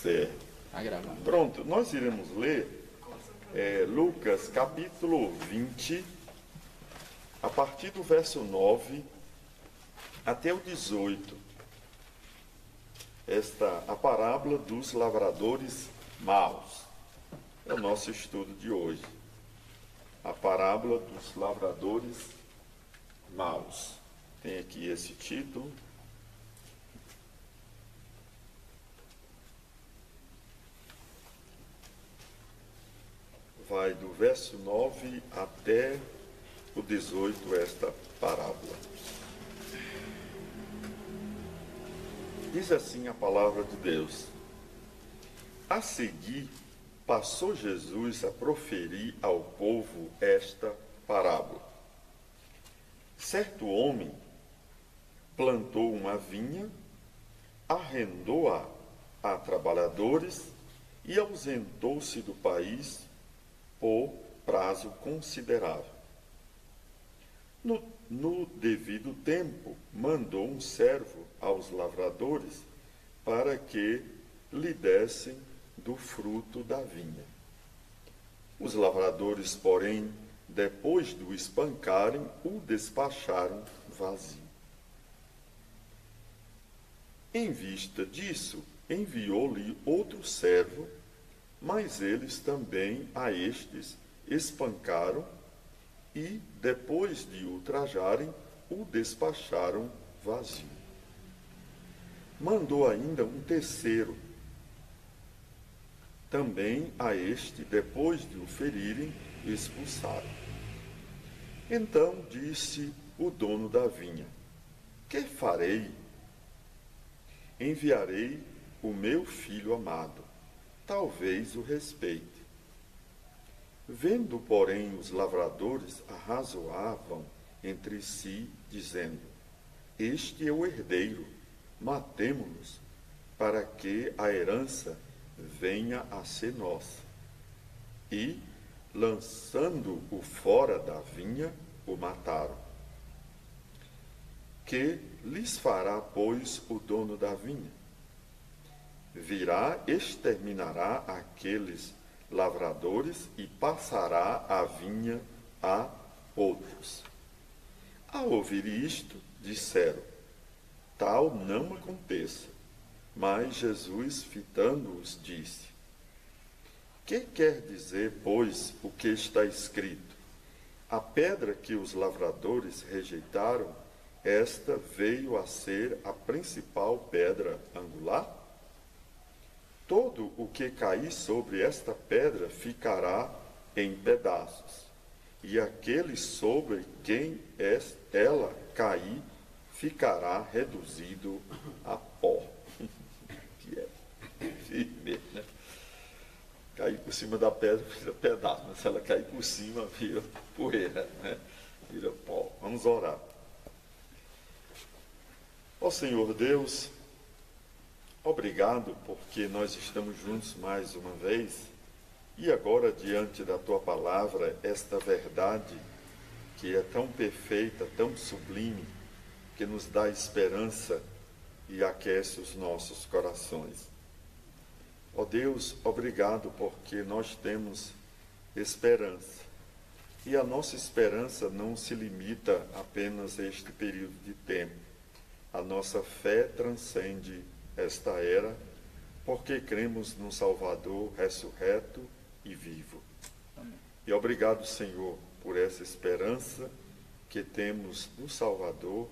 Certo. Tá gravando. Pronto, nós iremos ler Lucas capítulo 20, a partir do verso 9 até o 18. A parábola dos lavradores maus. É o nosso estudo de hoje. A parábola dos lavradores maus. Tem aqui esse título. Vai do verso 9 até o 18, esta parábola. Diz assim a palavra de Deus: A seguir, passou Jesus a proferir ao povo esta parábola. Certo homem plantou uma vinha, arrendou-a a trabalhadores e ausentou-se do país por prazo considerável. No devido tempo, mandou um servo aos lavradores para que lhe dessem do fruto da vinha. Os lavradores, porém, depois de o espancarem, o despacharam vazio. Em vista disso, enviou-lhe outro servo, mas eles também a estes espancaram e, depois de o ultrajarem, o despacharam vazio. Mandou ainda um terceiro. Também a este, depois de o ferirem, expulsaram. Então disse o dono da vinha: Que farei? Enviarei o meu filho amado, talvez o respeite. Vendo, porém, os lavradores arrazoavam entre si, dizendo: Este é o herdeiro, matemo-nos, para que a herança venha a ser nossa. E, lançando-o fora da vinha, o mataram. Que lhes fará, pois, o dono da vinha? Virá, exterminará aqueles lavradores e passará a vinha a outros. Ao ouvir isto, disseram: Tal não aconteça. Mas Jesus, fitando-os, disse: Que quer dizer, pois, o que está escrito? A pedra que os lavradores rejeitaram, esta veio a ser a principal pedra angular? Todo o que cair sobre esta pedra ficará em pedaços, e aquele sobre quem ela cair ficará reduzido a pó. Que é firme, né? Cair por cima da pedra vira pedaço, mas se ela cair por cima vira poeira, né? Vira pó. Vamos orar. Ó Senhor Deus, obrigado porque nós estamos juntos mais uma vez e agora diante da Tua palavra, esta verdade que é tão perfeita, tão sublime, que nos dá esperança e aquece os nossos corações. Ó Deus, obrigado porque nós temos esperança. E a nossa esperança não se limita apenas a este período de tempo. A nossa fé transcende esta era, porque cremos no Salvador ressurreto e vivo. Amém. E obrigado, Senhor, por essa esperança que temos no Salvador,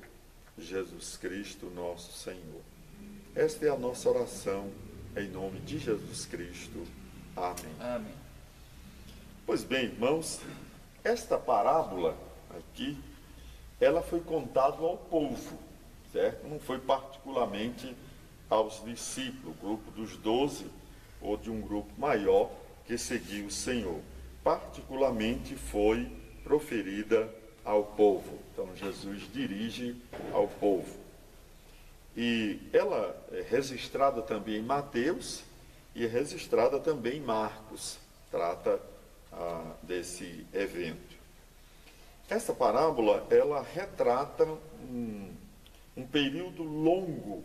Jesus Cristo, nosso Senhor. Esta é a nossa oração, em nome de Jesus Cristo. Amém. Amém. Pois bem, irmãos, esta parábola aqui, ela foi contada ao povo, certo? Não foi particularmente aos discípulos, grupo dos 12, ou de um grupo maior que seguiu o Senhor. Particularmente foi proferida ao povo. Então Jesus dirige ao povo. E ela é registrada também em Mateus e é registrada também em Marcos. Trata desse evento. Essa parábola, ela retrata um período longo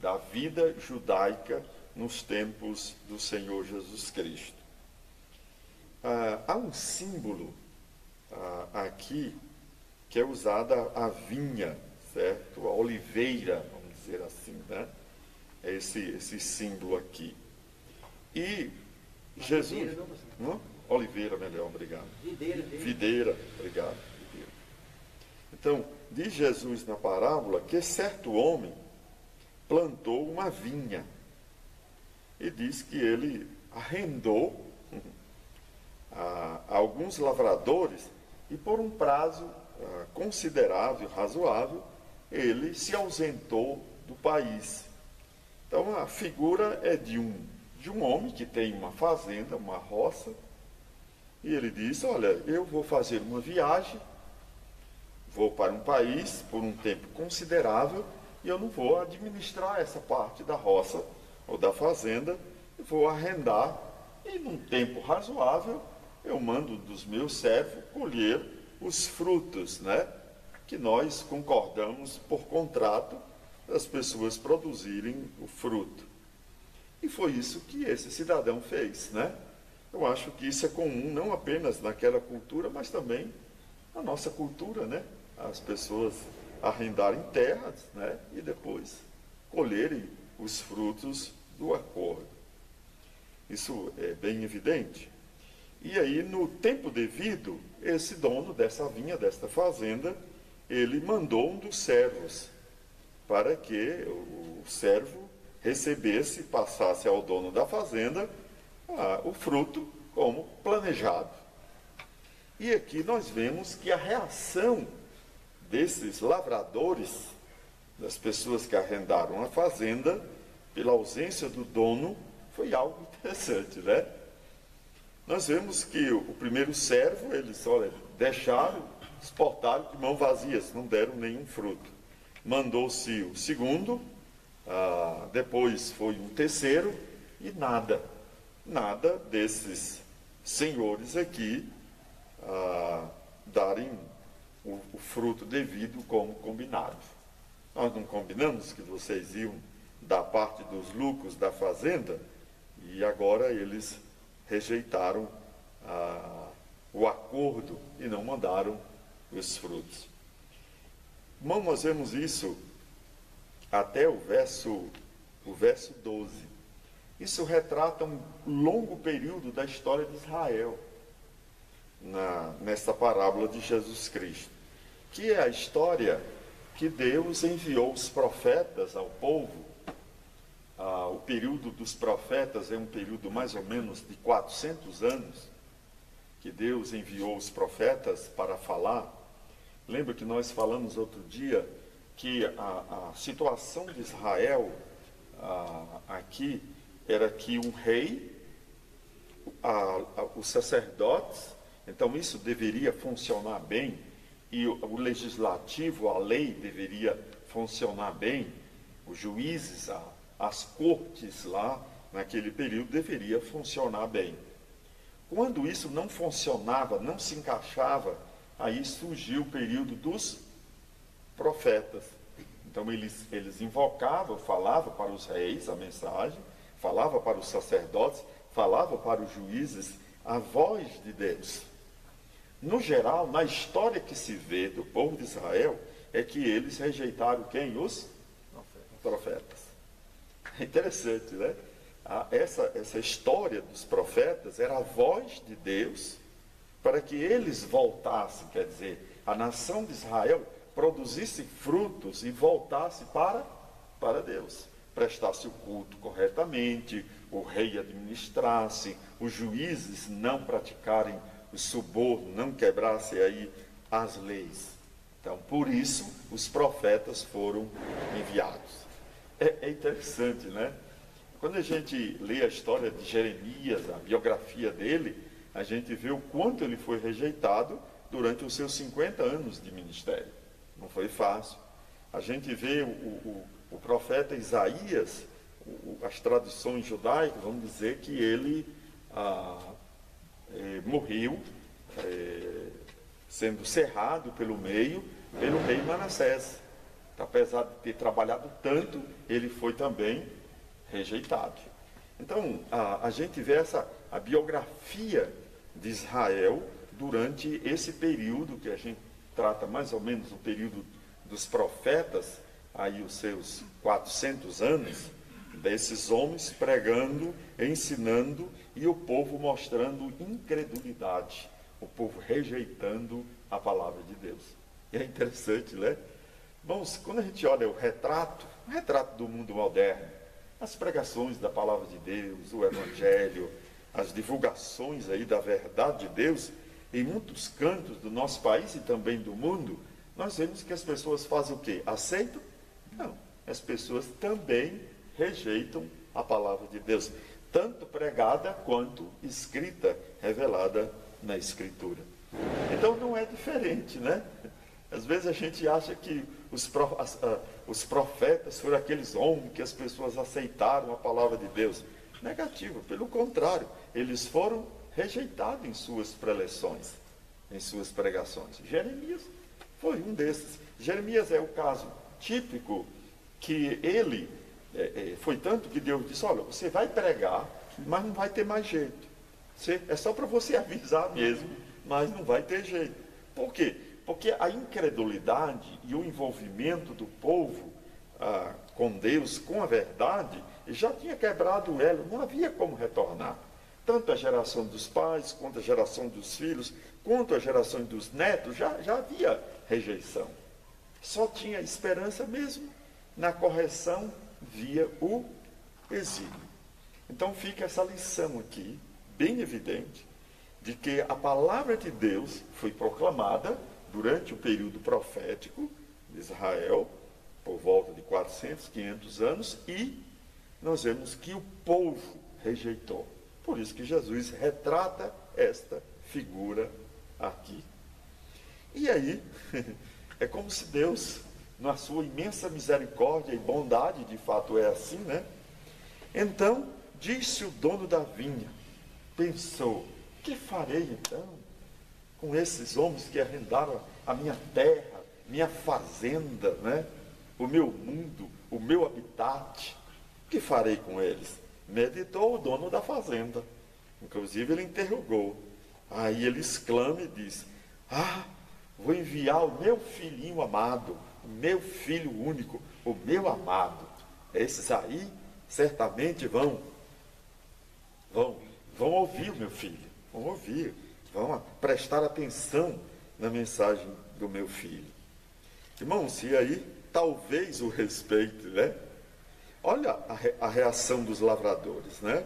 da vida judaica nos tempos do Senhor Jesus Cristo. Há um símbolo aqui que é usada a vinha, certo? A oliveira, vamos dizer assim, né? É esse símbolo aqui. E Jesus... Videira, não? Oliveira, melhor, obrigado. Videira. Obrigado. Videira. Então, diz Jesus na parábola que certo homem plantou uma vinha. E diz que ele arrendou a alguns lavradores e por um prazo considerável, razoável, ele se ausentou do país. Então a figura é de um homem que tem uma fazenda, uma roça, e ele diz: olha, eu vou fazer uma viagem, vou para um país por um tempo considerável e eu não vou administrar essa parte da roça ou da fazenda, eu vou arrendar e num tempo razoável eu mando dos meus servos colher os frutos, né? Que nós concordamos por contrato das pessoas produzirem o fruto. E foi isso que esse cidadão fez, né? Eu acho que isso é comum não apenas naquela cultura, mas também na nossa cultura, né? As pessoas arrendarem terras, né? E depois colherem os frutos do acordo. Isso é bem evidente. E aí, no tempo devido, esse dono dessa vinha, desta fazenda, ele mandou um dos servos para que o servo recebesse, passasse ao dono da fazenda o fruto como planejado. E aqui nós vemos que a reação desses lavradores, das pessoas que arrendaram a fazenda, pela ausência do dono, foi algo interessante, né? Nós vemos que o primeiro servo, eles, deixaram, exportaram de mão vazias, não deram nenhum fruto. Mandou-se o segundo, depois foi um terceiro, e nada desses senhores aqui darem o fruto devido como combinado. Nós não combinamos que vocês iam dar parte dos lucros da fazenda, e agora eles rejeitaram o acordo e não mandaram os frutos. Irmão, nós vemos isso até o verso 12. Isso retrata um longo período da história de Israel, nessa parábola de Jesus Cristo, que é a história que Deus enviou os profetas ao povo. O período dos profetas é um período mais ou menos de 400 anos, que Deus enviou os profetas para falar. Lembra que nós falamos outro dia que a situação de Israel aqui era que um rei, os sacerdotes, então isso deveria funcionar bem, e o legislativo, a lei deveria funcionar bem, os juízes, as cortes lá, naquele período, deveria funcionar bem. Quando isso não funcionava, não se encaixava, aí surgiu o período dos profetas. Então eles invocavam, falavam para os reis a mensagem, falavam para os sacerdotes, falavam para os juízes a voz de Deus. No geral, na história que se vê do povo de Israel, é que eles rejeitaram quem? Os profetas. É interessante, né? Essa história dos profetas era a voz de Deus para que eles voltassem, quer dizer, a nação de Israel produzisse frutos e voltasse para Deus. Prestasse o culto corretamente, o rei administrasse, os juízes não praticarem o suborno, não quebrassem aí as leis. Então, por isso, os profetas foram enviados. É interessante, né? Quando a gente lê a história de Jeremias, a biografia dele, a gente vê o quanto ele foi rejeitado durante os seus 50 anos de ministério. Não foi fácil. A gente vê o profeta Isaías, as tradições judaicas vão dizer que ele morreu sendo cerrado pelo meio pelo rei Manassés. Apesar de ter trabalhado tanto, ele foi também rejeitado. Então, a gente vê a biografia de Israel durante esse período que a gente trata mais ou menos o período dos profetas, aí os seus 400 anos, desses homens pregando, ensinando e o povo mostrando incredulidade, o povo rejeitando a palavra de Deus. E é interessante, né? Bom, quando a gente olha o retrato do mundo moderno, as pregações da palavra de Deus, o evangelho, as divulgações aí da verdade de Deus, em muitos cantos do nosso país e também do mundo, nós vemos que as pessoas fazem o quê? Aceitam? Não. As pessoas também rejeitam a palavra de Deus, tanto pregada quanto escrita, revelada na Escritura. Então não é diferente, né? Às vezes a gente acha que os profetas foram aqueles homens que as pessoas aceitaram a palavra de Deus. Negativo, pelo contrário, eles foram rejeitados em suas preleções, em suas pregações. Jeremias foi um desses. Jeremias é o caso típico que ele, foi tanto que Deus disse, olha, você vai pregar, mas não vai ter mais jeito. É só para você avisar mesmo, mas não vai ter jeito. Por quê? Porque a incredulidade e o envolvimento do povo com Deus, com a verdade, já tinha quebrado o elo, não havia como retornar. Tanto a geração dos pais, quanto a geração dos filhos, quanto a geração dos netos, já havia rejeição. Só tinha esperança mesmo na correção via o exílio. Então fica essa lição aqui, bem evidente, de que a palavra de Deus foi proclamada durante o período profético de Israel, por volta de 400, 500 anos, e nós vemos que o povo rejeitou. Por isso que Jesus retrata esta figura aqui. E aí, é como se Deus, na sua imensa misericórdia e bondade, de fato é assim, né? Então, disse o dono da vinha, pensou, que farei então com esses homens que arrendaram a minha terra, minha fazenda, né? O meu mundo, o meu habitat? O que farei com eles? Meditou o dono da fazenda. Inclusive ele interrogou. Aí ele exclama e diz, vou enviar o meu filhinho amado, o meu filho único, o meu amado. Esses aí certamente vão ouvir o meu filho, vão ouvir, vão prestar atenção na mensagem do meu filho. Irmãos, e aí talvez o respeito, né? Olha a reação dos lavradores, né?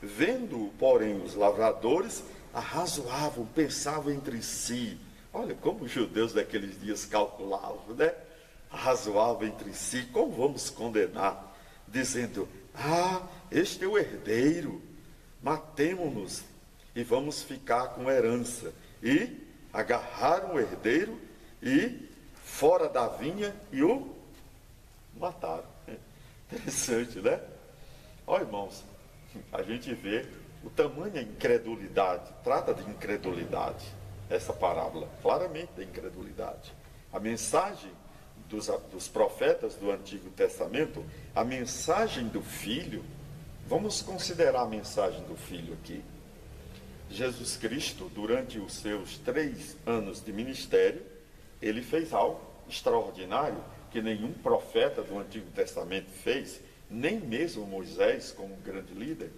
Vendo, porém, os lavradores arrazoavam, pensavam entre si. Olha como os judeus daqueles dias calculavam, né? Arrazoavam entre si, como vamos condenar? Dizendo, este é o herdeiro, matemo-nos e vamos ficar com herança. E agarraram o herdeiro e fora da vinha e o mataram. Interessante, né? Olha, irmãos, a gente vê o tamanho da incredulidade, trata de incredulidade, essa parábola, claramente da incredulidade. A mensagem dos profetas do Antigo Testamento, a mensagem do Filho, vamos considerar a mensagem do Filho aqui. Jesus Cristo, durante os seus 3 anos de ministério, ele fez algo extraordinário que nenhum profeta do Antigo Testamento fez, nem mesmo Moisés como grande líder,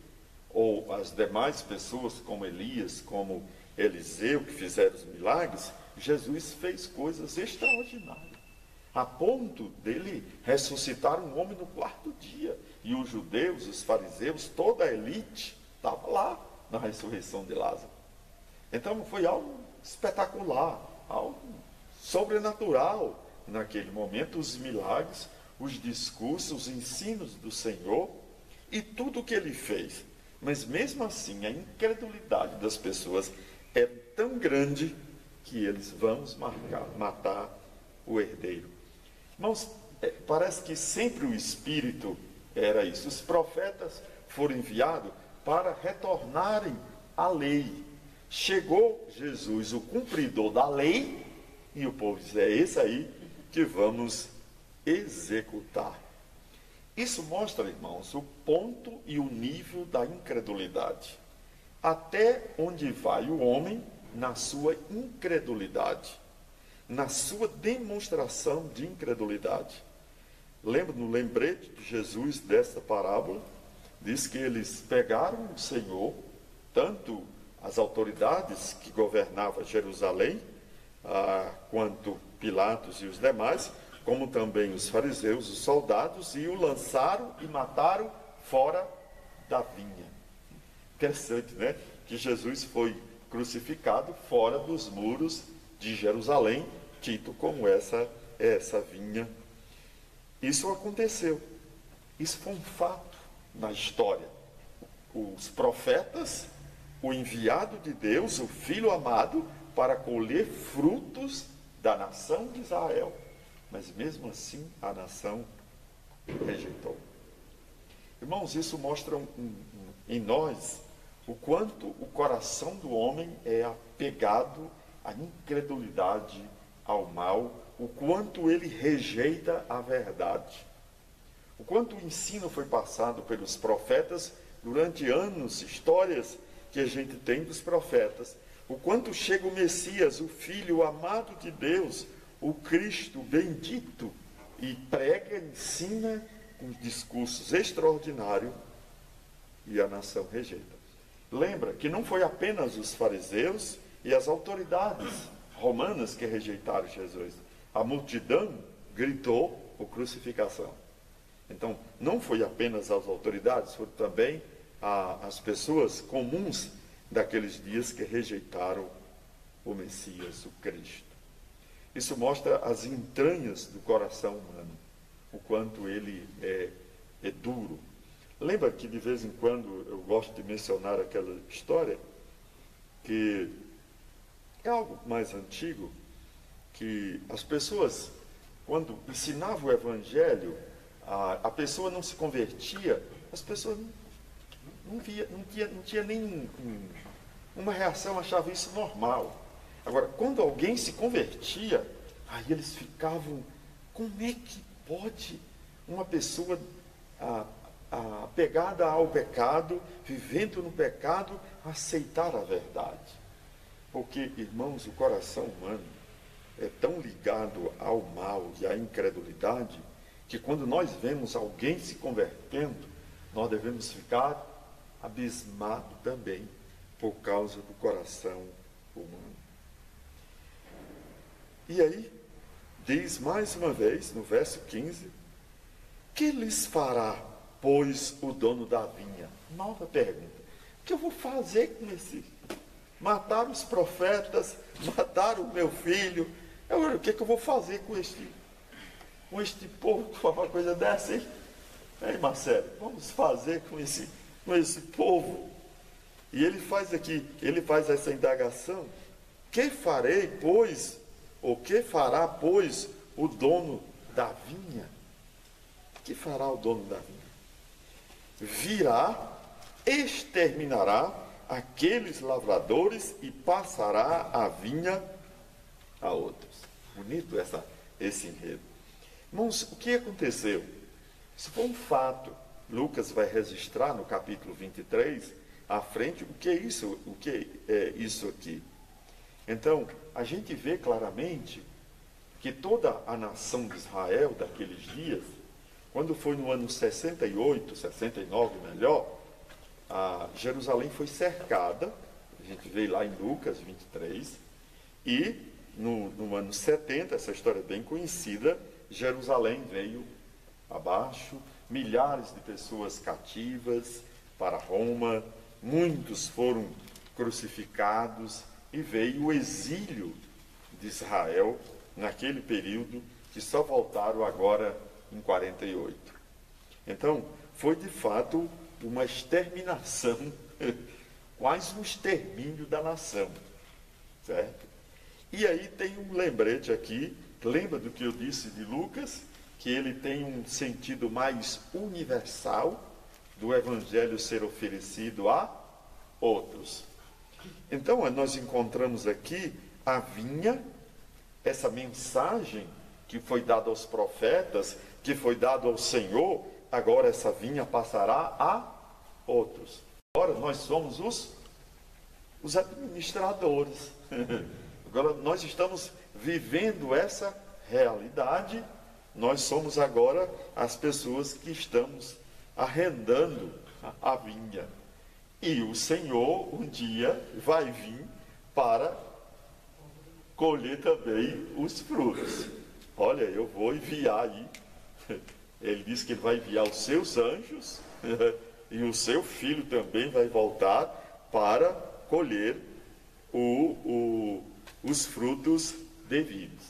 ou as demais pessoas como Elias, como Eliseu, que fizeram os milagres. Jesus fez coisas extraordinárias, a ponto dele ressuscitar um homem no 4º dia. E os judeus, os fariseus, toda a elite estava lá na ressurreição de Lázaro. Então foi algo espetacular, algo sobrenatural naquele momento, os milagres, os discursos, os ensinos do Senhor e tudo o que ele fez. Mas mesmo assim, a incredulidade das pessoas é tão grande que eles vão matar o herdeiro. Irmãos, parece que sempre o Espírito era isso. Os profetas foram enviados para retornarem à lei. Chegou Jesus, o cumpridor da lei, e o povo diz, é esse aí que vamos executar. Isso mostra, irmãos, o ponto e o nível da incredulidade. Até onde vai o homem na sua incredulidade, na sua demonstração de incredulidade. Lembra no lembrete de Jesus dessa parábola? Diz que eles pegaram o Senhor, tanto as autoridades que governavam Jerusalém, quanto Pilatos e os demais, como também os fariseus, os soldados, e o lançaram e mataram fora da vinha. Interessante, né? Que Jesus foi crucificado fora dos muros de Jerusalém, tido como essa vinha. Isso aconteceu. Isso foi um fato na história. Os profetas, o enviado de Deus, o Filho amado, para colher frutos da nação de Israel. Mas mesmo assim, a nação rejeitou. Irmãos, isso mostra em nós o quanto o coração do homem é apegado à incredulidade, ao mal, o quanto ele rejeita a verdade. O quanto o ensino foi passado pelos profetas durante anos, histórias que a gente tem dos profetas. O quanto chega o Messias, o Filho amado de Deus, o Cristo bendito, e prega, ensina com discursos extraordinários, e a nação rejeita. Lembra que não foi apenas os fariseus e as autoridades romanas que rejeitaram Jesus. A multidão gritou por crucificação. Então, não foi apenas as autoridades, foram também as pessoas comuns daqueles dias que rejeitaram o Messias, o Cristo. Isso mostra as entranhas do coração humano, o quanto ele é duro. Lembra que de vez em quando eu gosto de mencionar aquela história, que é algo mais antigo, que as pessoas, quando ensinavam o Evangelho, a pessoa não se convertia, as pessoas não tinha nem uma reação, achavam isso normal. Agora, quando alguém se convertia, aí eles ficavam, como é que pode uma pessoa apegada ao pecado, vivendo no pecado, aceitar a verdade? Porque, irmãos, o coração humano é tão ligado ao mal e à incredulidade, que quando nós vemos alguém se convertendo, nós devemos ficar abismados também, por causa do coração humano. E aí, diz mais uma vez, no verso 15, que lhes fará, pois, o dono da vinha? Nova pergunta. O que eu vou fazer com esse? Mataram os profetas, mataram o meu filho. Agora, o que eu vou fazer com este povo que faz uma coisa dessa, hein? Ei, Marcelo, vamos fazer com esse povo? E ele faz essa indagação. Que farei, pois, ou que fará, pois, o dono da vinha? Que fará o dono da vinha? Virá, exterminará aqueles lavradores e passará a vinha a outros. Bonito esse enredo. Irmãos, o que aconteceu? Isso foi um fato. Lucas vai registrar no capítulo 23, à frente, o que é isso aqui. Então, a gente vê claramente que toda a nação de Israel daqueles dias, quando foi no ano 68, 69 melhor, Jerusalém foi cercada, a gente vê lá em Lucas 23, e no ano 70, essa história é bem conhecida, Jerusalém veio abaixo, milhares de pessoas cativas para Roma, muitos foram crucificados, e veio o exílio de Israel naquele período, que só voltaram agora em 48. Então, foi de fato uma exterminação, quase um extermínio da nação, certo? E aí tem um lembrete aqui, lembra do que eu disse de Lucas, que ele tem um sentido mais universal do Evangelho ser oferecido a outros. Então, nós encontramos aqui a vinha, essa mensagem que foi dada aos profetas, que foi dada ao Senhor, agora essa vinha passará a outros. Agora nós somos os administradores. Agora nós estamos vivendo essa realidade. Nós somos agora as pessoas que estamos arrendando a vinha. E o Senhor um dia vai vir para colher também os frutos. Olha, eu vou enviar aí. Ele disse que ele vai enviar os seus anjos e o seu filho também vai voltar para colher os frutos devidos.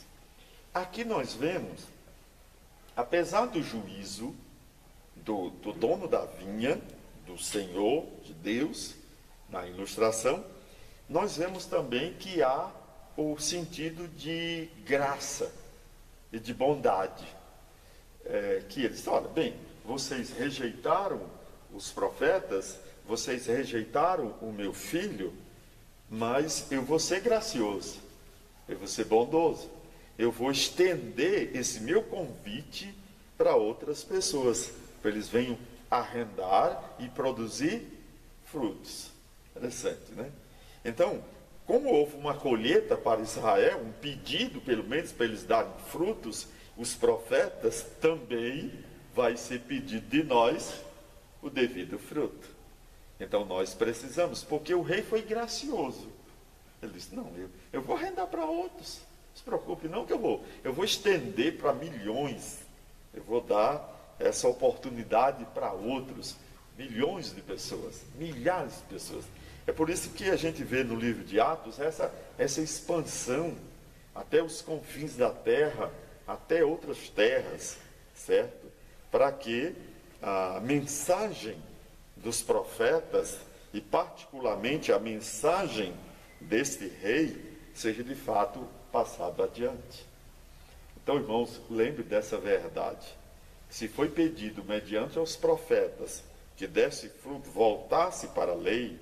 Aqui nós vemos, apesar do juízo do dono da vinha, do Senhor, de Deus, na ilustração, nós vemos também que há o sentido de graça e de bondade. Que eles, olha, bem, vocês rejeitaram os profetas, vocês rejeitaram o meu filho, mas eu vou ser gracioso, eu vou ser bondoso, eu vou estender esse meu convite para outras pessoas, para eles venham arrendar e produzir frutos. Interessante, né? Então, como houve uma colheita para Israel, um pedido pelo menos para eles darem frutos, os profetas também vai ser pedido de nós o devido fruto. Então nós precisamos, porque o rei foi gracioso. Ele disse, não, eu vou arrendar para outros. Não se preocupe não que eu vou estender para milhões. Eu vou dar essa oportunidade para outros, milhões de pessoas, milhares de pessoas. É por isso que a gente vê no livro de Atos essa expansão até os confins da terra, até outras terras, certo? Para que a mensagem dos profetas, e particularmente a mensagem deste rei, seja de fato passada adiante. Então, irmãos, lembre dessa verdade. Se foi pedido mediante aos profetas que desse fruto, voltasse para a lei,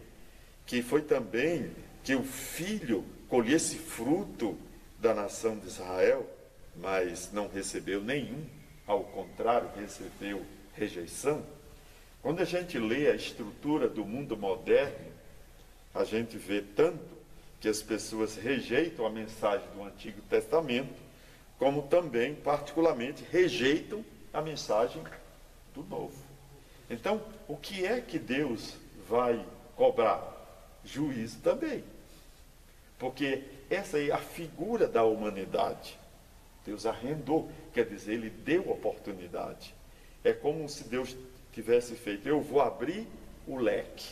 que foi também que o filho colhesse fruto da nação de Israel, mas não recebeu nenhum, ao contrário, recebeu rejeição. Quando a gente lê a estrutura do mundo moderno, a gente vê tanto que as pessoas rejeitam a mensagem do Antigo Testamento, como também, particularmente, rejeitam a mensagem do Novo. Então, o que é que Deus vai cobrar? Juízo também. Porque essa é a figura da humanidade. Deus arrendou, quer dizer, Ele deu oportunidade. É como se Deus tivesse feito, eu vou abrir o leque.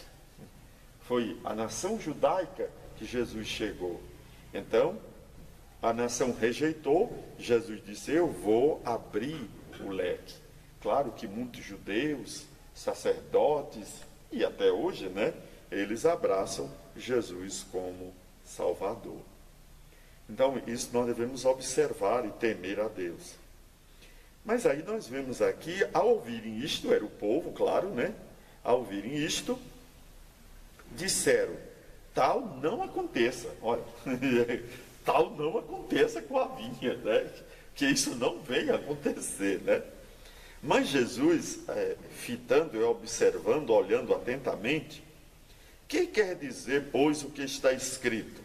Foi a nação judaica que Jesus chegou. Então, a nação rejeitou, Jesus disse, eu vou abrir o leque. Claro que muitos judeus, sacerdotes, e até hoje, né, eles abraçam Jesus como Salvador. Então, isso nós devemos observar e temer a Deus. Mas aí nós vemos aqui, ao ouvirem isto, era o povo, claro, né? Ao ouvirem isto, disseram, tal não aconteça, olha, tal não aconteça com a vinha, né? Que isso não venha acontecer, né? Mas Jesus, fitando e observando, olhando atentamente, que quer dizer, pois, o que está escrito?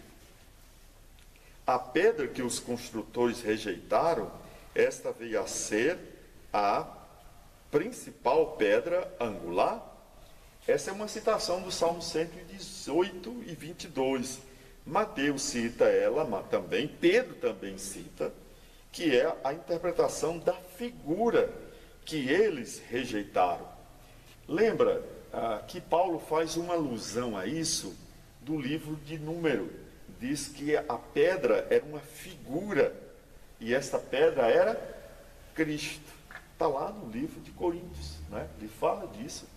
A pedra que os construtores rejeitaram, esta veio a ser a principal pedra angular. Essa é uma citação do Salmo 118 e 22. Mateus cita ela, mas também, Pedro também cita, que é a interpretação da figura que eles rejeitaram. Lembra que Paulo faz uma alusão a isso do livro de Número. Diz que a pedra era uma figura, e essa pedra era Cristo. Está lá no livro de Coríntios, né? Ele fala disso.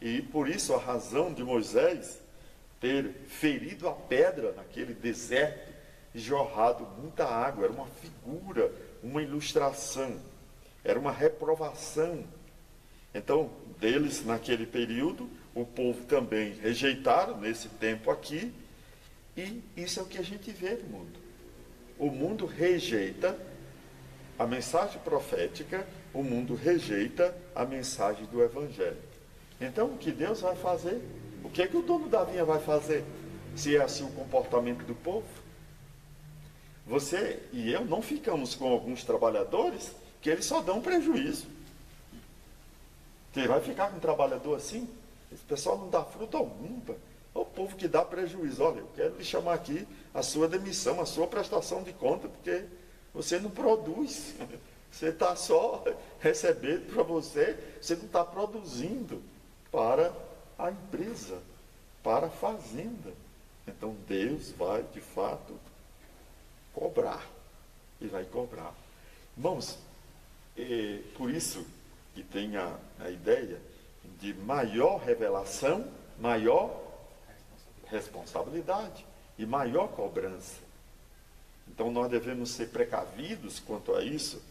E por isso a razão de Moisés ter ferido a pedra naquele deserto e jorrado muita água, era uma figura, uma ilustração, era uma reprovação. Então, deles naquele período, o povo também rejeitaram nesse tempo aqui, e isso é o que a gente vê no mundo. O mundo rejeita a mensagem profética, o mundo rejeita a mensagem do Evangelho. Então, o que Deus vai fazer? O que é que o dono da vinha vai fazer? Se é assim o comportamento do povo? Você e eu não ficamos com alguns trabalhadores que eles só dão prejuízo. Você vai ficar com um trabalhador assim? Esse pessoal não dá fruto algum. É o povo que dá prejuízo. Olha, eu quero lhe chamar aqui a sua demissão, a sua prestação de conta, porque você não produz. Você está só recebendo para você, você não está produzindo para a empresa, para a fazenda. Então Deus vai, de fato, cobrar. E vai cobrar. Irmãos, por isso que tem a ideia de maior revelação, maior responsabilidade e maior cobrança. Então nós devemos ser precavidos quanto a isso,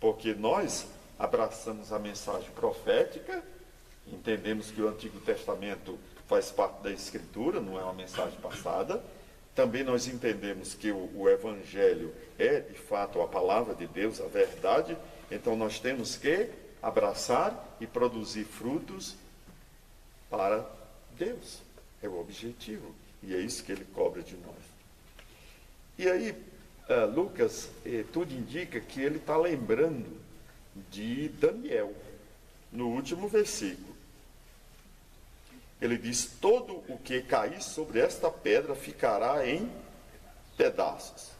porque nós abraçamos a mensagem profética, entendemos que o Antigo Testamento faz parte da Escritura, não é uma mensagem passada. Também nós entendemos que o Evangelho é, de fato, a palavra de Deus, a verdade. Então nós temos que abraçar e produzir frutos para Deus. É o objetivo. E é isso que ele cobra de nós. E aí, Lucas, tudo indica que ele está lembrando de Daniel, no último versículo. Ele diz: todo o que cair sobre esta pedra ficará em pedaços,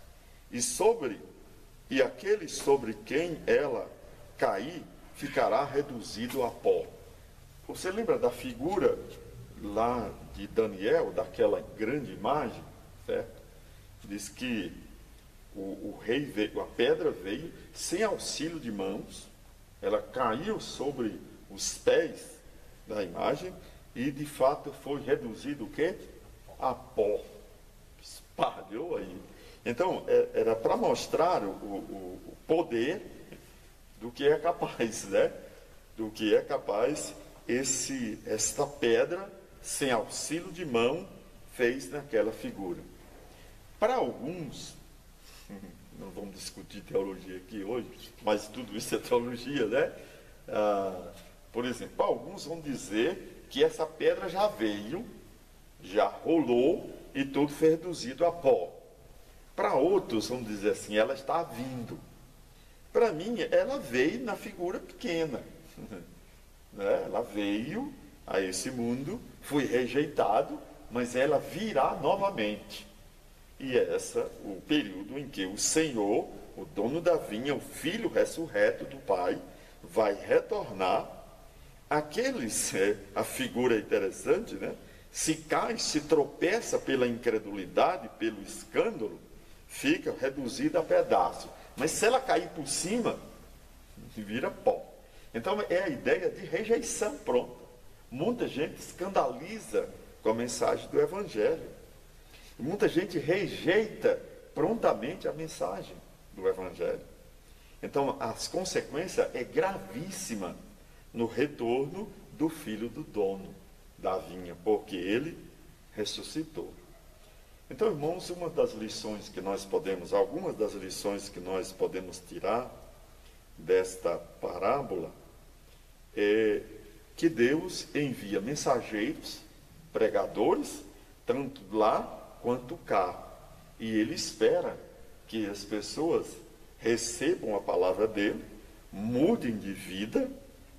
e aquele sobre quem ela cair ficará reduzido a pó. Você lembra da figura lá de Daniel, daquela grande imagem, certo? Diz que o rei veio, a pedra veio sem auxílio de mãos, ela caiu sobre os pés da imagem e de fato foi reduzido o quê? A pó. Espalhou aí. Então, era para mostrar o poder do que é capaz, né? Do que é capaz esta pedra, sem auxílio de mão, fez naquela figura. Para alguns, não vamos discutir teologia aqui hoje, mas tudo isso é teologia, né? Por exemplo, alguns vão dizer que essa pedra já veio, já rolou e tudo foi reduzido a pó. Para outros, vamos dizer assim, ela está vindo. Para mim, ela veio na figura pequena. Né? Ela veio a esse mundo, foi rejeitado, mas ela virá novamente. E é esse o período em que o Senhor, o dono da vinha, o Filho ressurreto do Pai, vai retornar. Aqueles, a figura é interessante, né? Se cai, se tropeça pela incredulidade, pelo escândalo, fica reduzida a pedaço. Mas se ela cair por cima, vira pó. Então é a ideia de rejeição pronta. Muita gente escandaliza com a mensagem do Evangelho. Muita gente rejeita prontamente a mensagem do Evangelho. Então as consequências é gravíssima no retorno do filho do dono da vinha, porque ele ressuscitou. Então, irmãos, algumas das lições que nós podemos tirar desta parábola é que Deus envia mensageiros, pregadores, tanto lá quanto cá. E ele espera que as pessoas recebam a palavra dele, mudem de vida,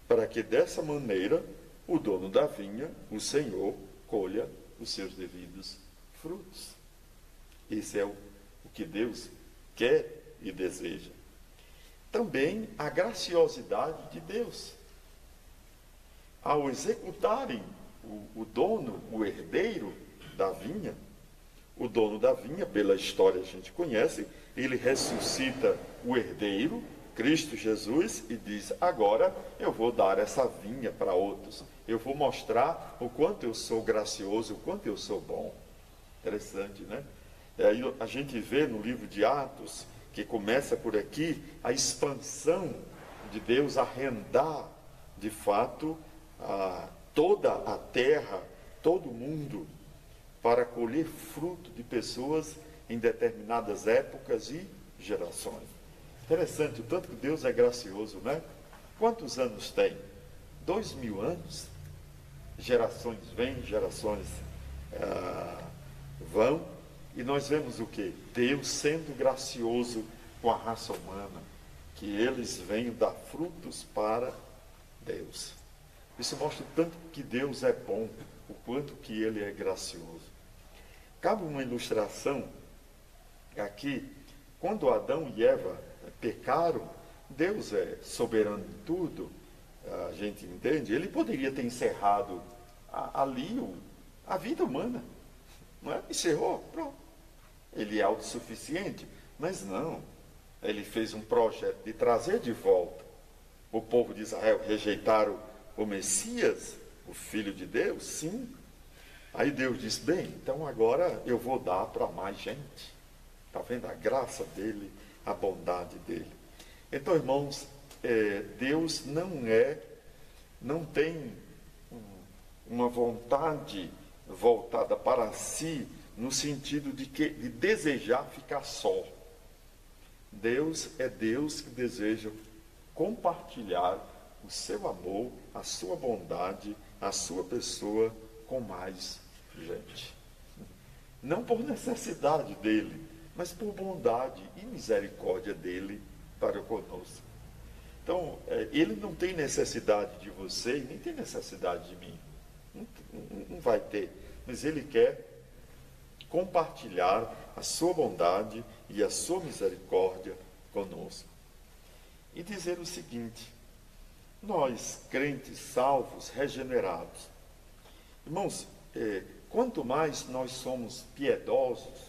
para que dessa maneira o dono da vinha, o Senhor, colha os seus devidos frutos. Esse é o que Deus quer e deseja. Também a graciosidade de Deus. Ao executarem o dono, o herdeiro da vinha, o dono da vinha, pela história a gente conhece, ele ressuscita o herdeiro, Cristo Jesus, e diz: agora eu vou dar essa vinha para outros. Eu vou mostrar o quanto eu sou gracioso, o quanto eu sou bom. Interessante, né? Aí a gente vê no livro de Atos, que começa por aqui, a expansão de Deus arrendar, de fato, toda a terra, todo o mundo, para colher fruto de pessoas em determinadas épocas e gerações. Interessante, o tanto que Deus é gracioso, né? quantos anos tem? 2000 anos. Gerações vêm, gerações vão, e nós vemos o quê? Deus sendo gracioso com a raça humana, que eles venham dar frutos para Deus. Isso mostra o tanto que Deus é bom, o quanto que Ele é gracioso. Cabe uma ilustração aqui. Quando Adão e Eva pecaram, Deus é soberano em tudo, a gente entende, Ele poderia ter encerrado ali a vida humana, não é? Encerrou, pronto. Ele é autossuficiente, mas não. Ele fez um projeto de trazer de volta. O povo de Israel rejeitaram o Messias, o Filho de Deus, sim. Aí Deus disse, bem, então agora eu vou dar para mais gente. Está vendo a graça dele, a bondade dele. Então, irmãos, Deus não tem uma vontade voltada para si, no sentido de desejar ficar só. Deus é Deus que deseja compartilhar o seu amor, a sua bondade, a sua pessoa com mais gente. Não por necessidade dele, mas por bondade e misericórdia dele para conosco. Então, ele não tem necessidade de você e nem tem necessidade de mim. Não vai ter. Mas ele quer compartilhar a sua bondade e a sua misericórdia conosco. E dizer o seguinte: nós, crentes salvos, regenerados, irmãos, quanto mais nós somos piedosos,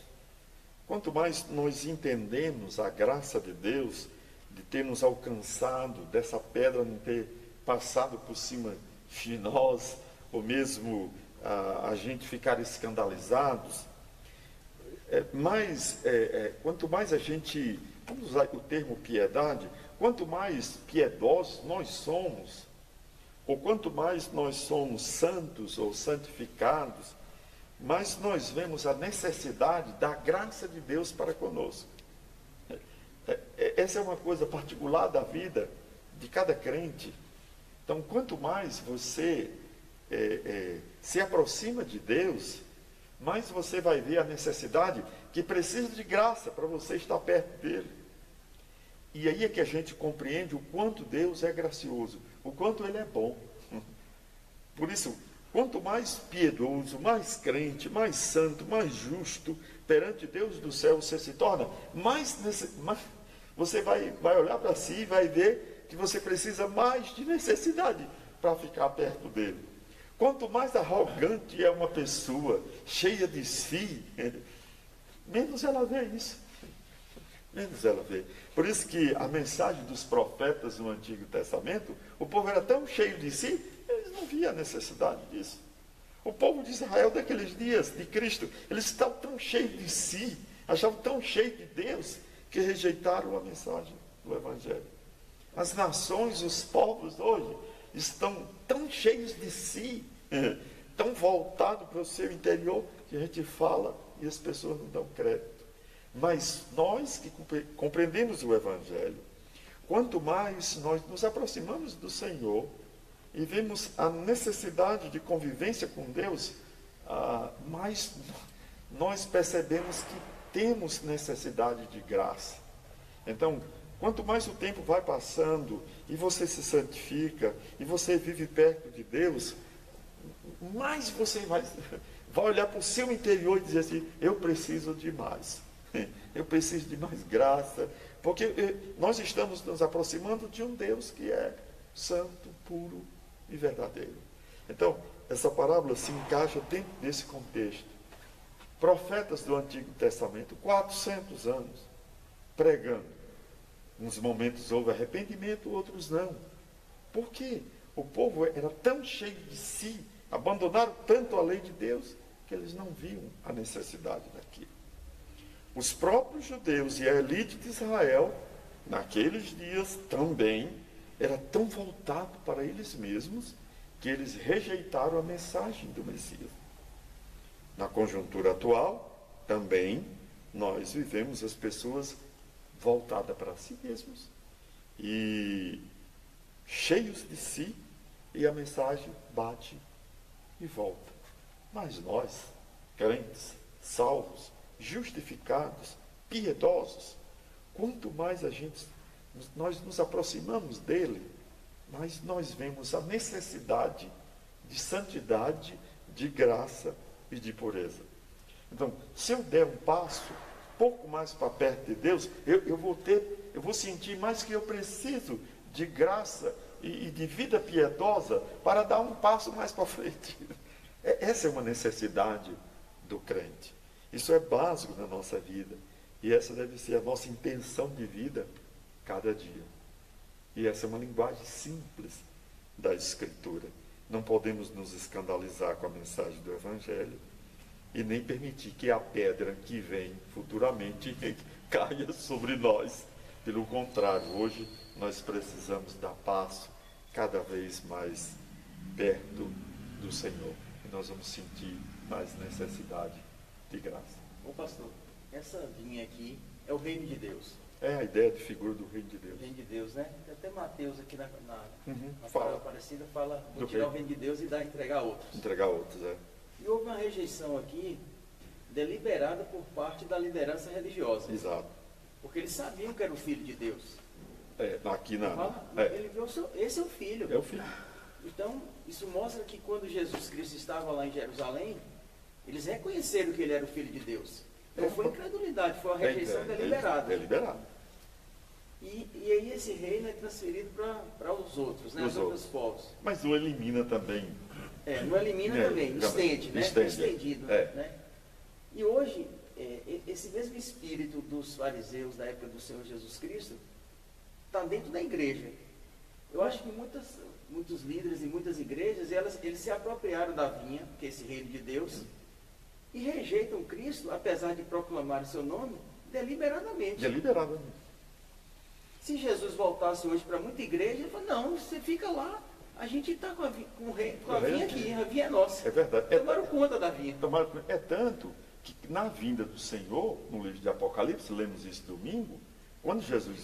quanto mais nós entendemos a graça de Deus, de ter nos alcançado, dessa pedra não ter passado por cima de nós, ou mesmo a gente ficar escandalizados, quanto mais a gente, vamos usar o termo piedade, quanto mais piedosos nós somos, ou quanto mais nós somos santos ou santificados, mais nós vemos a necessidade da graça de Deus para conosco. Essa é uma coisa particular da vida de cada crente. Então, quanto mais você se aproxima de Deus, mais você vai ver a necessidade que precisa de graça para você estar perto dele. E aí é que a gente compreende o quanto Deus é gracioso, o quanto ele é bom. Por isso, quanto mais piedoso, mais crente, mais santo, mais justo perante Deus do céu você se torna, mais você vai olhar para si e vai ver que você precisa mais de necessidade para ficar perto dele. Quanto mais arrogante é uma pessoa, cheia de si, menos ela vê isso. Menos ela vê. Por isso que a mensagem dos profetas no Antigo Testamento, o povo era tão cheio de si, eles não viam a necessidade disso. O povo de Israel daqueles dias de Cristo, eles estavam tão cheios de si, achavam tão cheios de Deus, que rejeitaram a mensagem do Evangelho. As nações, os povos hoje, estão tão cheios de si, tão voltados para o seu interior, que a gente fala e as pessoas não dão crédito. Mas nós que compreendemos o Evangelho, quanto mais nós nos aproximamos do Senhor e vemos a necessidade de convivência com Deus, mais nós percebemos que temos necessidade de graça. Então, quanto mais o tempo vai passando e você se santifica e você vive perto de Deus, mais você vai olhar para o seu interior e dizer assim: eu preciso de mais. Eu preciso de mais graça, porque nós estamos nos aproximando de um Deus que é santo, puro e verdadeiro. Então, essa parábola se encaixa dentro desse contexto. Profetas do Antigo Testamento, 400 anos, pregando. Uns momentos houve arrependimento, outros não. Por quê? O povo era tão cheio de si, abandonaram tanto a lei de Deus, que eles não viam a necessidade daquilo. Os próprios judeus e a elite de Israel, naqueles dias também, era tão voltado para eles mesmos, que eles rejeitaram a mensagem do Messias. Na conjuntura atual, também, nós vivemos as pessoas voltadas para si mesmos e cheios de si, e a mensagem bate e volta. Mas nós, crentes, salvos, justificados, piedosos, quanto mais nós nos aproximamos dele, mais nós vemos a necessidade de santidade, de graça e de pureza. Então, se eu der um passo pouco mais para perto de Deus, eu vou sentir mais que eu preciso de graça e de vida piedosa para dar um passo mais para frente. Essa é uma necessidade do crente. Isso é básico na nossa vida. E essa deve ser a nossa intenção de vida cada dia. E essa é uma linguagem simples da Escritura. Não podemos nos escandalizar com a mensagem do Evangelho e nem permitir que a pedra que vem futuramente caia sobre nós. Pelo contrário, hoje nós precisamos dar passo cada vez mais perto do Senhor. E nós vamos sentir mais necessidade de graça. Ô pastor, essa vinha aqui é o reino de Deus. É a ideia de figura do reino de Deus. O reino de Deus, né? Até Mateus aqui na Fala. palavra parecida fala, vou tirar o reino de Deus e entregar a outros. Entregar a outros, é. E houve uma rejeição aqui, deliberada por parte da liderança religiosa. Exato. Porque eles sabiam que era o filho de Deus. Aqui Ele viu, esse é o filho. É o filho. Então, isso mostra que quando Jesus Cristo estava lá em Jerusalém, eles reconheceram que ele era o filho de Deus. Não foi incredulidade, foi uma rejeição deliberada. Deliberada. E aí esse reino é transferido para os outros, né? Os outros povos. Mas não elimina também. Não elimina também, estende, né? Estende. Estendido, né? E hoje, esse mesmo espírito dos fariseus da época do Senhor Jesus Cristo está dentro da igreja. Eu acho que muitos líderes e muitas igrejas, eles se apropriaram da vinha, que é esse reino de Deus, e rejeitam Cristo, apesar de proclamar o seu nome, deliberadamente. Deliberadamente. Se Jesus voltasse hoje para muita igreja, ele fala, não, você fica lá, a gente está com a vinha aqui, a vinha é nossa. É verdade. Tomaram conta da vinha. É tanto que na vinda do Senhor, no livro de Apocalipse, lemos isso domingo, quando Jesus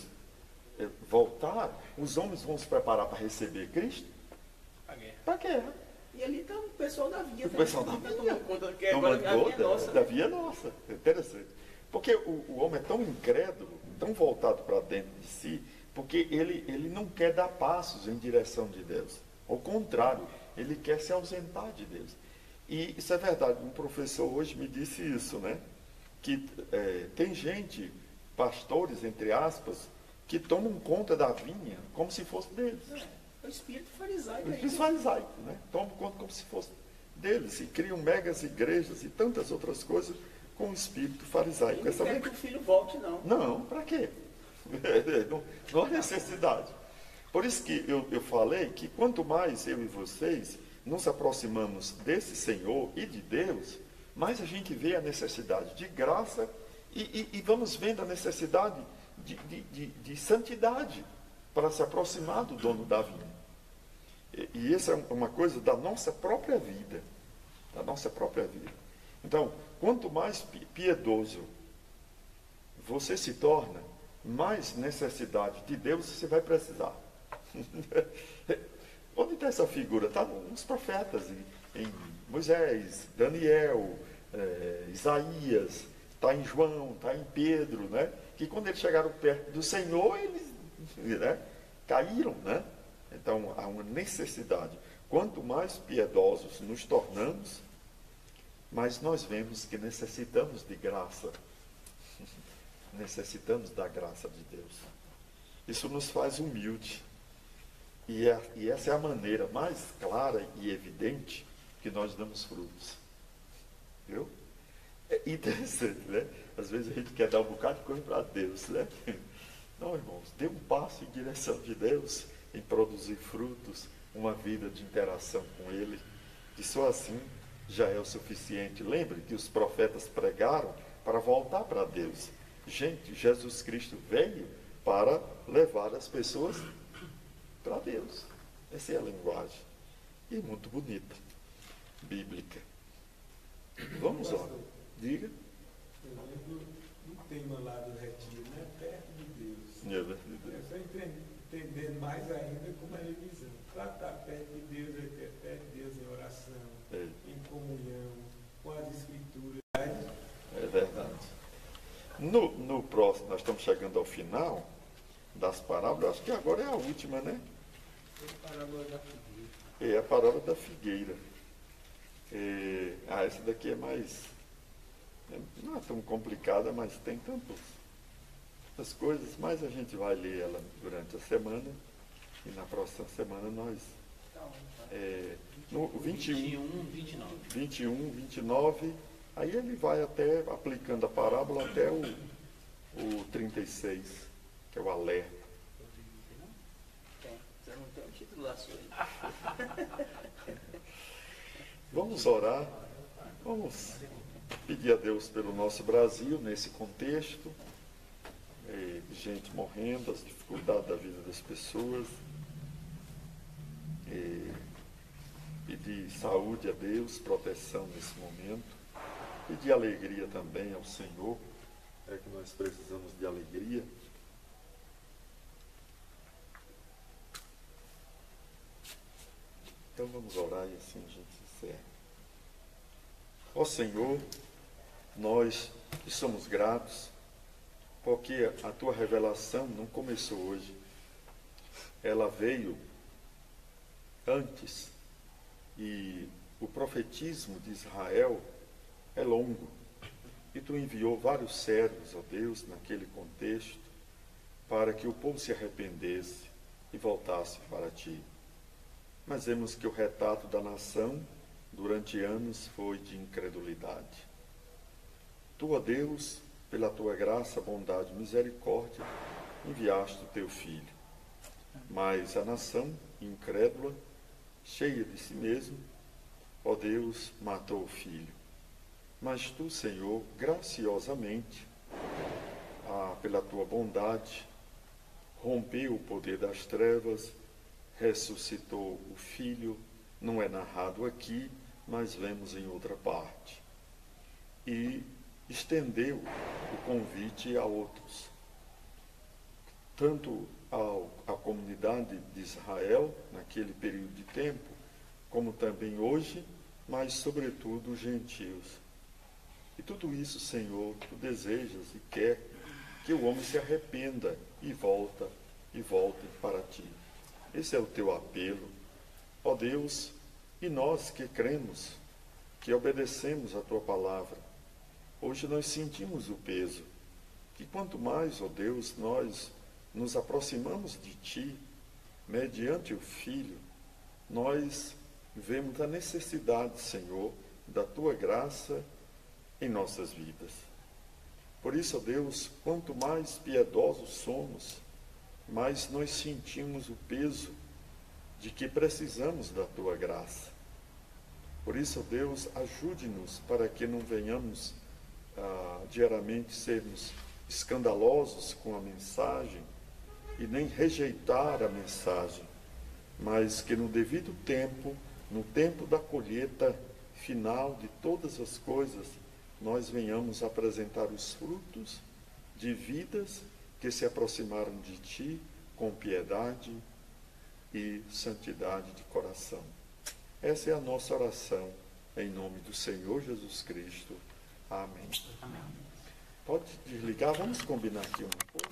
voltar, os homens vão se preparar para receber Cristo para a guerra. E ali está o pessoal da vinha. O pessoal da vinha. Tomando conta, que agora a vinha é nossa. Da vinha é nossa. É interessante. Porque o homem é tão incrédulo, tão voltado para dentro de si, porque ele não quer dar passos em direção de Deus. Ao contrário, ele quer se ausentar de Deus. E isso é verdade. Um professor hoje me disse isso, né? Que tem gente, pastores, entre aspas, que tomam conta da vinha como se fosse deles. É o espírito farisaico. O espírito farisaico, né? Tomam conta como se fosse deles. E criam megas igrejas e tantas outras coisas com o espírito farisaico. Não quer que o filho volte, não. Não, para quê? Não há necessidade. Por isso que eu falei que quanto mais eu e vocês nos aproximamos desse Senhor e de Deus, mais a gente vê a necessidade de graça e vamos vendo a necessidade de santidade para se aproximar do dono da vinha. E essa é uma coisa da nossa própria vida. Da nossa própria vida. Então, quanto mais piedoso você se torna, mais necessidade de Deus você vai precisar. Onde está essa figura? Está nos profetas, em Moisés, Daniel, Isaías, está em João, está em Pedro, né? Que quando eles chegaram perto do Senhor, eles caíram, né? Então há uma necessidade. Quanto mais piedosos nos tornamos, mais nós vemos que necessitamos de graça. Necessitamos da graça de Deus. Isso nos faz humilde. E essa é a maneira mais clara e evidente que nós damos frutos. Viu? É interessante, né? Às vezes a gente quer dar um bocado de coisa para Deus, né? Não, irmãos, dê um passo em direção de Deus, em produzir frutos, uma vida de interação com Ele, que só assim já é o suficiente. Lembre que os profetas pregaram para voltar para Deus. Gente, Jesus Cristo veio para levar as pessoas para Deus. Essa é a linguagem. E muito bonita, bíblica. Vamos lá. Diga. Eu lembro do tema lá do retiro, né? Perto de Deus. É só entendendo mais ainda como ele No próximo, nós estamos chegando ao final das parábolas, acho que agora é a última, né? A parábola da figueira. É a parábola da figueira. Essa daqui é mais. Não é tão complicada, mas tem tantas coisas, mas a gente vai ler ela durante a semana e na próxima semana nós. No 21, 29, aí ele vai até, aplicando a parábola até o 36, que é o alerta. Você não tem um título lá sua aí. Vamos orar, vamos pedir a Deus pelo nosso Brasil nesse contexto, gente morrendo, as dificuldades da vida das pessoas, pedir saúde a Deus, proteção nesse momento, pedir alegria também ao Senhor, que nós precisamos de alegria. Então vamos orar e assim a gente encerra. Ó Senhor, nós que somos gratos, porque a tua revelação não começou hoje, ela veio antes, e o profetismo de Israel é longo, e tu enviou vários servos, ó Deus, naquele contexto, para que o povo se arrependesse e voltasse para ti. Mas vemos que o retrato da nação, durante anos, foi de incredulidade. Tu, ó Deus, pela tua graça, bondade e misericórdia, enviaste o teu Filho. Mas a nação, incrédula, cheia de si mesma, ó Deus, matou o Filho. Mas tu, Senhor, graciosamente, pela tua bondade, rompeu o poder das trevas, ressuscitou o Filho, não é narrado aqui, mas vemos em outra parte. E estendeu o convite a outros, tanto à comunidade de Israel, naquele período de tempo, como também hoje, mas sobretudo os gentios. E tudo isso, Senhor, tu desejas e quer que o homem se arrependa e volte para ti. Esse é o teu apelo, ó Deus, e nós que cremos, que obedecemos a tua palavra, hoje nós sentimos o peso, que quanto mais, ó Deus, nós nos aproximamos de ti, mediante o Filho, nós vemos a necessidade, Senhor, da tua graça em nossas vidas. Por isso, ó Deus, quanto mais piedosos somos, mais nós sentimos o peso de que precisamos da tua graça. Por isso, ó Deus, ajude-nos para que não venhamos diariamente sermos escandalosos com a mensagem e nem rejeitar a mensagem, mas que no devido tempo, no tempo da colheita final de todas as coisas, nós venhamos apresentar os frutos de vidas que se aproximaram de ti com piedade e santidade de coração. Essa é a nossa oração, em nome do Senhor Jesus Cristo. Amém. Amém. Pode desligar, vamos combinar aqui uma coisa.